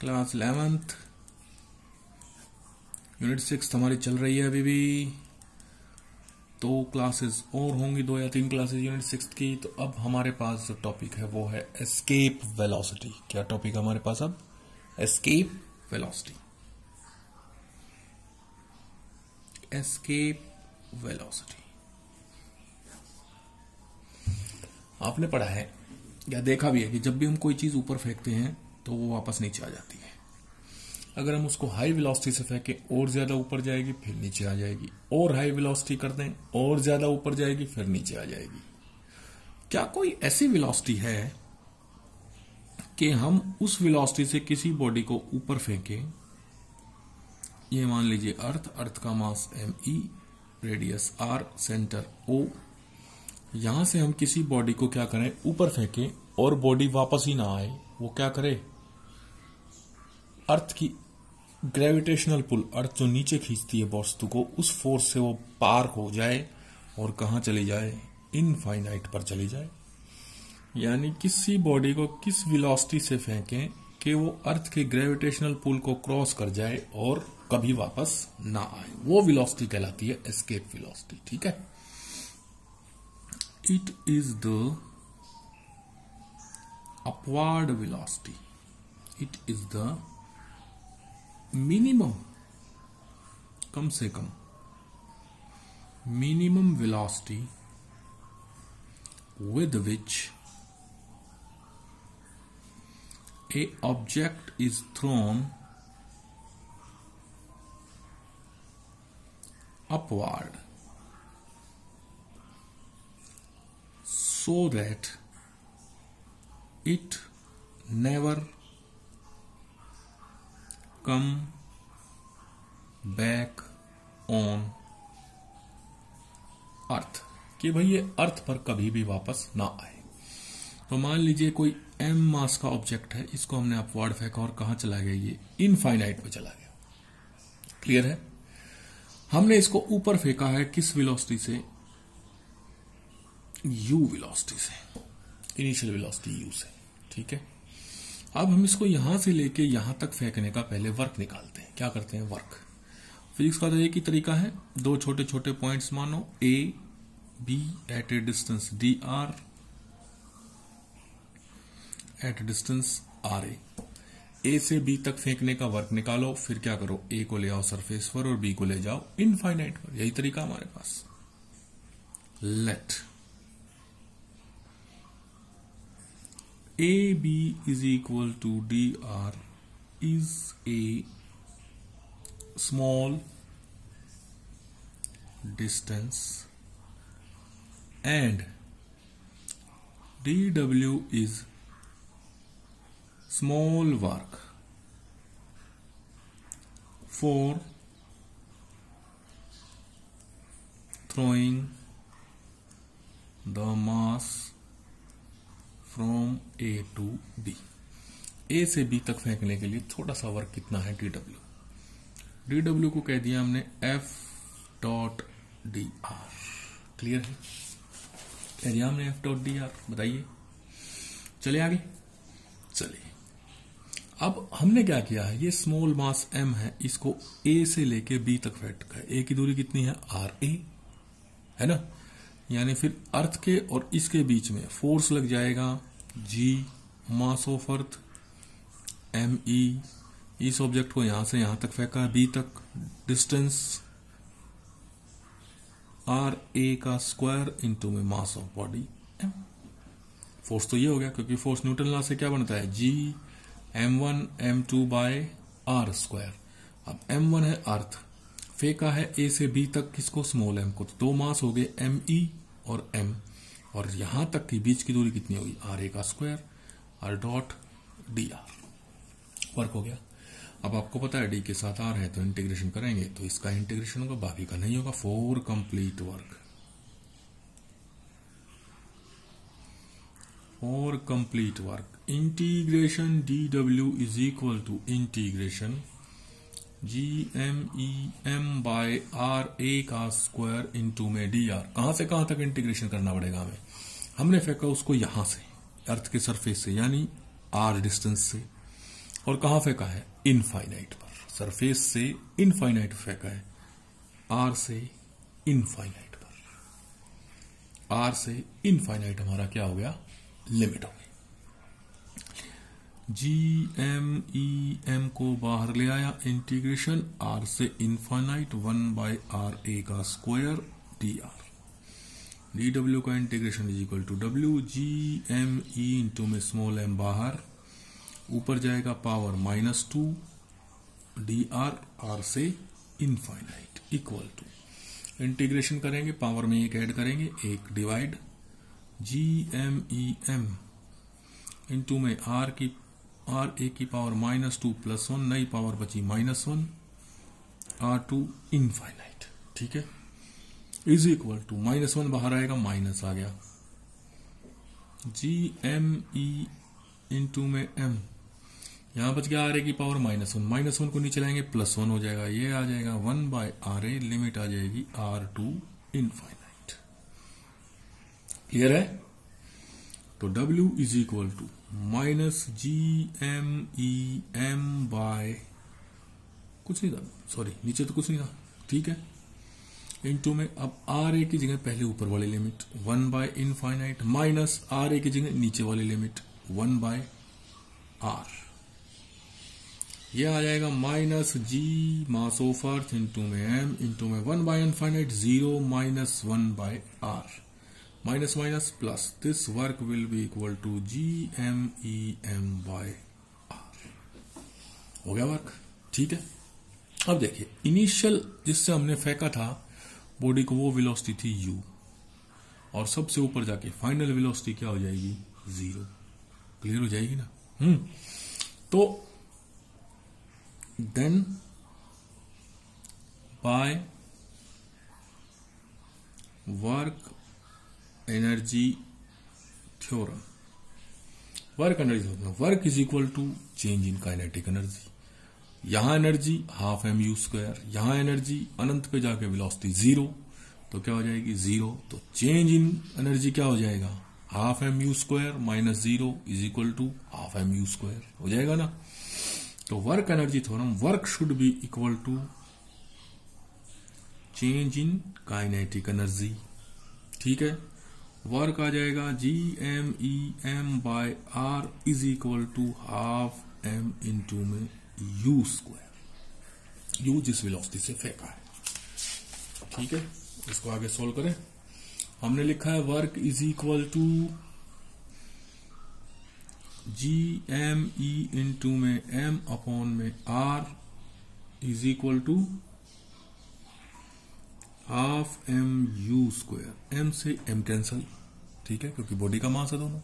Class 11th unit 6 हमारी चल रही है अभी भी। 2 क्लासेस और होंगी, 2 या 3 क्लासेस यूनिट 6 की। तो अब हमारे पास जो टॉपिक है वो है एस्केप वेलोसिटी। क्या टॉपिक है हमारे पास अब? Escape velocity. एस्केप वेलोसिटी आपने पढ़ा है या देखा भी है कि जब भी हम कोई चीज ऊपर फेंकते हैं तो वो वापस नीचे आ जाती है। अगर हम उसको हाई वेलोसिटी से फेंकें और ज्यादा ऊपर जाएगी, फिर नीचे आ जाएगी, और हाई वेलोसिटी कर दें और ज्यादा ऊपर जाएगी, फिर नीचे आ जाएगी। क्या कोई ऐसी वेलोसिटी है कि हम उस वेलोसिटी से किसी बॉडी को ऊपर फेंकें? ये मान लीजिए अर्थ का मास me, radius r, centre o। यहां से हम किसी बॉडी को क्या करें, ऊपर फेंकें और बॉडी वापस ही ना आए। वो क्या करे, अर्थ की ग्रेविटेशनल पुल, अर्थ जो नीचे खींचती है वस्तु को, उस फोर्स से वो पार हो जाए और कहां चली जाए, इनफाइनाइट पर चली जाए। यानी किसी बॉडी को किस वेलोसिटी से फेंकें कि वो अर्थ के ग्रेविटेशनल पुल को क्रॉस कर जाए और कभी वापस ना आए, वो वेलोसिटी कहलाती है एस्केप वेलोसिटी। ठीक है। It is the upward velocity. It is the minimum, कम से कम minimum velocity with which a object is thrown upward so that it never come back on अर्थ, कि भाई ये अर्थ पर कभी भी वापस ना आए। तो मान लीजिए कोई m मास का ऑब्जेक्ट है, इसको हमने अपवर्ड फेंका और कहां चला गया, ये इनफाइनाइट पे चला गया। क्लियर है। हमने इसको ऊपर फेंका है किस वेलोसिटी से, u वेलोसिटी से, इनिशियल वेलोसिटी u से। ठीक है। अब हम इसको यहां से लेके यहां तक फेंकने का पहले वर्क निकालते हैं। क्या करते हैं, वर्क। फिजिक्स का तो एक ही तरीका है, 2 छोटे छोटे पॉइंट्स मानो a b at a distance dr at distance ra। a से b तक फेंकने का वर्क निकालो, फिर क्या करो, a को ले आओ सरफेस पर और b को ले जाओ इनफाइनाइट पर। यही तरीका हमारे पास। Let ab is equal to dr is a small distance and dw is small work for throwing the mass from A to B। A से B तक फेंकने के लिए थोड़ा सा वर्क कितना है, dw को कह दिया हमने F.dr। क्लियर है, कह दिया हमने F.dr। बताइए, चले आगे। चलिए, अब हमने क्या किया है, ये स्मॉल मास m है, इसको A से लेके B तक फेंका है। A की दूरी कितनी है, RA है ना। यानी फिर अर्थ के और इसके बीच में फोर्स लग जाएगा G, mass of earth me। इस ऑब्जेक्ट को यहां से यहां तक फेंका है B तक, डिस्टेंस RA का स्क्वायर इंटू में mass of body m। Force तो ये हो गया, क्योंकि फोर्स न्यूटन लॉ से क्या बनता है, G m1 m2 bye r square. अब m1 है अर्थ, फेंका है A से B तक किसको, स्मॉल m को, तो 2 मास हो गए me और m, और यहां तक की बीच की दूरी कितनी होगी, RA का स्क्वायर r.dr। वर्क हो गया। अब आपको पता है d के साथ r है, तो इंटीग्रेशन करेंगे तो इसका इंटीग्रेशन होगा, बाकी का नहीं होगा। For complete work, for complete work integration dw is equal to integration gmem by RA का स्क्वायर इंटू में dr। कहां से कहां तक इंटीग्रेशन करना पड़ेगा हमें, हमने फेंका उसको यहां से अर्थ के सरफेस से, यानी r डिस्टेंस से, और कहां फेंका है? इनफाइनाइट पर, सरफेस से इनफाइनाइट फेंका है, आर से इनफाइनाइट पर। आर से इनफाइनाइट हमारा क्या हो गया? लिमिट हो गई। GMEM को बाहर ले आया, इंटीग्रेशन आर से इनफाइनाइट 1/RA का स्क्वायर dr, dw का integration is equal to w, GME into में स्मॉल m बाहर, ऊपर जाएगा पावर -2 dr, r से इनफाइनाइट इक्वल टू, इंटीग्रेशन करेंगे पावर में एक ऐड करेंगे, एक डिवाइड, GMEM इंटू में RA की पावर -2 + 1, नई पावर बची -1, R2 इनफाइनाइट, ठीक है, इज इक्वल टू -1 बाहर आएगा, माइनस आ गया, GME इंटू में m, यहां बच गया RA की पावर -1 को नीचे लाएंगे +1 हो जाएगा, ये आ जाएगा 1/RA, लिमिट आ जाएगी R2 इनफाइनाइट। क्लियर है? तो W is equal to -GMEM by कुछ नहीं था, सॉरी नीचे तो कुछ नहीं था, ठीक है, इनटू में अब RA की जगह पहले ऊपर वाली लिमिट 1/इनफाइनाइट माइनस RA की जगह नीचे वाली लिमिट 1/R, ये आ जाएगा -G mass of earth into में M इंटू में 1/इनफाइनाइट 0 - 1/R, minus minus plus, this work will be equal to GMEM by R। हो गया वर्क, ठीक है। अब देखिए इनिशियल जिससे हमने फेंका था बॉडी को, वो वेलोसिटी थी u, और सबसे ऊपर जाके फाइनल वेलोसिटी क्या हो जाएगी? 0। क्लियर हो जाएगी ना? तो then by work energy theorem, work is equal to change in kinetic energy, यहां एनर्जी हाफ mu², यहां एनर्जी अनंत पे जाके वेलोसिटी 0, तो क्या हो जाएगी? 0। तो चेंज इन एनर्जी क्या हो जाएगा? Half mu² - 0 is equal to half mu², हो जाएगा ना? तो work energy theorem, work should be equal to change in kinetic energy, ठीक है। वर्क आ जाएगा GMEM by R is equal to half m into में u², u जिस वेलोसिटी से फेंका है, ठीक है। इसको आगे सोल्व करें। हमने लिखा है work is equal to GME into में m अपॉन में R is equal to half mu², m से m कैंसल, ठीक है, क्योंकि बॉडी का मास है दोनों,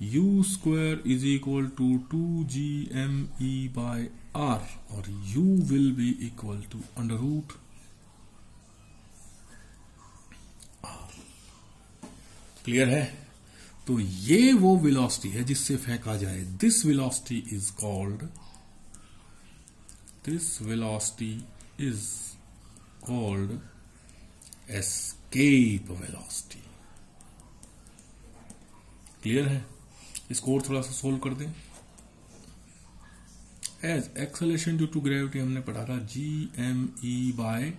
u² is equal to 2GME by R, और u will be equal to √R। Clear है? तो ये वो वेलोसिटी है जिससे फेंका जाए, this velocity is called escape velocity. Clear है? इसको और थोड़ा सा सोल्व कर दें। As acceleration due to gravity हमने पढ़ा था GME बाय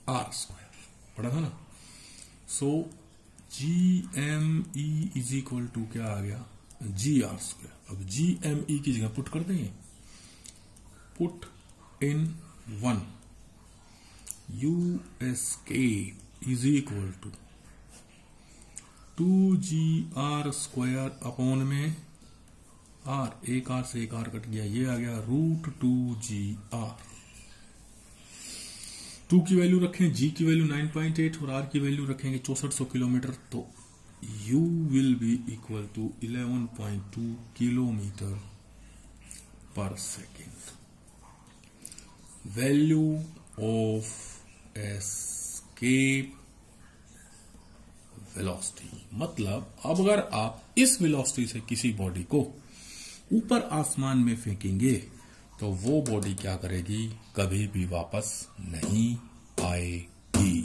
R² पढ़ा था ना। So GME is equal to क्या आ गया? GR²। अब GME की जगह पुट कर देंगे, put in 1, U escape is equal to 2GR² upon में R, एक R से एक R कट गया, ये आ गया √2GR। 2 की वैल्यू रखें, G की वैल्यू 9.8 और R की वैल्यू रखेंगे 6400 किलोमीटर, तो U will be equal to 11.2 kilometre per second. Value of escape velocity, मतलब अब अगर आप इस वेलोसिटी से किसी बॉडी को ऊपर आसमान में फेंकेंगे तो वो बॉडी क्या करेगी? कभी भी वापस नहीं आएगी।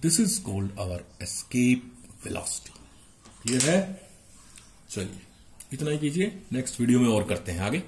This is called our escape velocity. Clear है? चलिए इतना ही कीजिए, नेक्स्ट वीडियो में और करते हैं आगे।